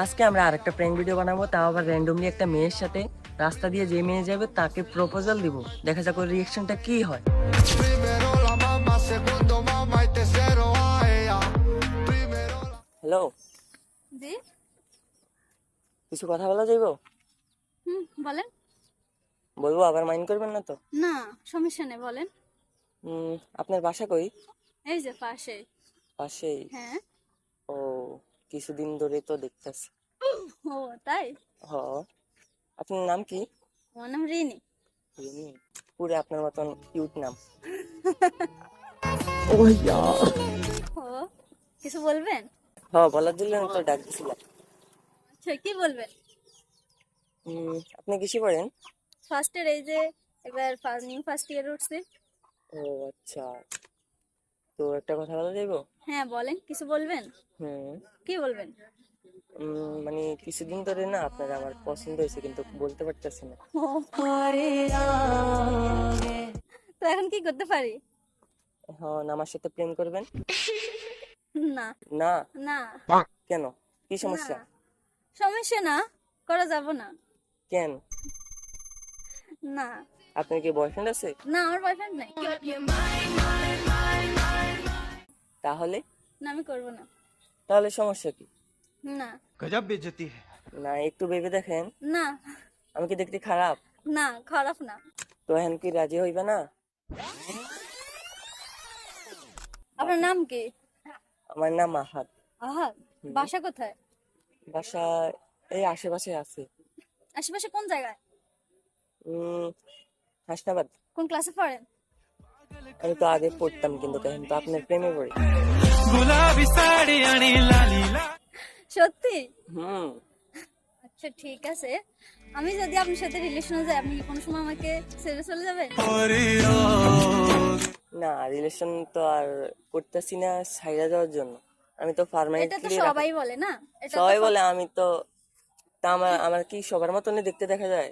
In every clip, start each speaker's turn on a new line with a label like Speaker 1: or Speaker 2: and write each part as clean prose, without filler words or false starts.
Speaker 1: আজকে আমরা আরেকটা প্র্যাঙ্ক ভিডিও বানাবো, তাও আবার র্যান্ডমলি একটা মেয়ের সাথে। রাস্তা দিয়ে যে মেয়ে যাবে তাকে প্রপোজাল দিব, দেখা যাক ওর রিঅ্যাকশনটা কি হয়। হ্যালো,
Speaker 2: জি।
Speaker 1: কিছু কথা বলা যাইবো?
Speaker 2: বলেন।
Speaker 1: বলবো, আবার মাইন্ড করবেন না তো?
Speaker 2: না, সমস্যা নেই, বলেন।
Speaker 1: আপনার বাসা কই?
Speaker 2: এই যে পাশে।
Speaker 1: পাশেই?
Speaker 2: হ্যাঁ।
Speaker 1: ও, কিছুদিন ধরে তো দেখতেছি।
Speaker 2: ও তাই?
Speaker 1: হ। আপনার নাম কি?
Speaker 2: আমার নাম রিনি।
Speaker 1: রিমি? পুরো আপনার মতন কিউট নাম। ও ইয়ার।
Speaker 2: ও, কিছু বলবেন?
Speaker 1: বলার জন্য তো ডাক দিছিলাম।
Speaker 2: আচ্ছা, কি বলবেন?
Speaker 1: আপনি কিসে পড়েন?
Speaker 2: ফার্স্ট ইয়ার, এই যে এবার নিউ ফার্স্ট ইয়ার উঠছে।
Speaker 1: ও আচ্ছা, তো একটা কথা বলা যাইবো?
Speaker 2: হ্যাঁ বলেন, কিছু বলবেন?
Speaker 1: হুম
Speaker 2: কি বলবেন?
Speaker 1: মানে কিছুদিন ধরে না আপনার আমার পছন্দ হয়েছে, কিন্তু বলতে পারতেছি না।
Speaker 2: ও, তো এখন কি করতে পারি?
Speaker 1: এখন আমার সাথে প্রেম করবেন?
Speaker 2: না।
Speaker 1: না?
Speaker 2: না।
Speaker 1: কেন, কি সমস্যা?
Speaker 2: না, সমস্যা না, করা যাব না।
Speaker 1: কেন?
Speaker 2: না।
Speaker 1: আপনার কি বয়ফ্রেন্ড আছে?
Speaker 2: না, আমার বয়ফ্রেন্ড নাই।
Speaker 1: তাহলে?
Speaker 2: না, আমি করব না।
Speaker 1: তাহলে সমস্যা কি?
Speaker 2: না।
Speaker 3: गजब बेइज्जती है।
Speaker 1: না, একটু ভেবে দেখেন।
Speaker 2: না।
Speaker 1: আমি কি দেখতে খারাপ?
Speaker 2: না, খারাপ না।
Speaker 1: তো এখন কি রাজি হইবে না?
Speaker 2: আপনার নাম কি?
Speaker 1: আমার নাম আহাদ।
Speaker 2: আহাদ। বাসা কোথায়?
Speaker 1: বাসা এই আশেপাশে আছে।
Speaker 2: আশেপাশে কোন জায়গায়?
Speaker 1: হাসনাবাদ।
Speaker 2: কোন ক্লাসে পড়েন?
Speaker 1: আমি তো আগে পড়তাম, কিন্তু এখন তো আপনার প্রেমে পড়ি।
Speaker 2: সত্যি?
Speaker 1: হুম
Speaker 2: আচ্ছা ঠিক আছে, আমি যদি আপনার সাথে রিলেশনে যাই, আপনি কি কোনো সময় আমাকে ছেড়ে চলে যাবেন?
Speaker 1: না, রিলেশন তো আর করতেছি না ছাইড়া যাওয়ার জন্য। আমি তো
Speaker 2: এটা তো
Speaker 1: পার্মানেন্টলি
Speaker 2: সবাই বলে না, এটা
Speaker 1: সবাই
Speaker 2: তো
Speaker 1: বলে। আমি তো তা আমার আমার কি সবার মতনই দেখতে দেখা যায়?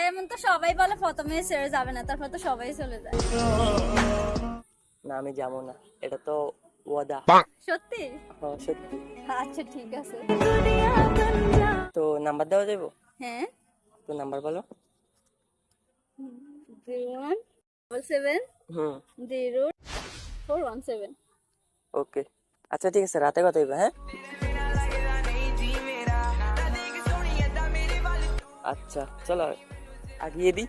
Speaker 2: এমন তো সবাই বলে প্রথমে ছেড়ে যাবে না, তারপর তো সবাই চলে যায়।
Speaker 1: না, আমি যাবো না, এটা তো ওয়াদা।
Speaker 2: সত্যি?
Speaker 1: সত্যি।
Speaker 2: আচ্ছা ঠিক আছে।
Speaker 1: তো নাম্বার দেওয়া যাবো?
Speaker 2: হ্যাঁ।
Speaker 1: তো নাম্বার বলো।
Speaker 2: 0177
Speaker 1: হুম
Speaker 2: 0417।
Speaker 1: ওকে, আচ্ছা ঠিক আছে, রাতে কথা হইবে। হ্যাঁ আচ্ছা, চলো আগিয়ে দিই।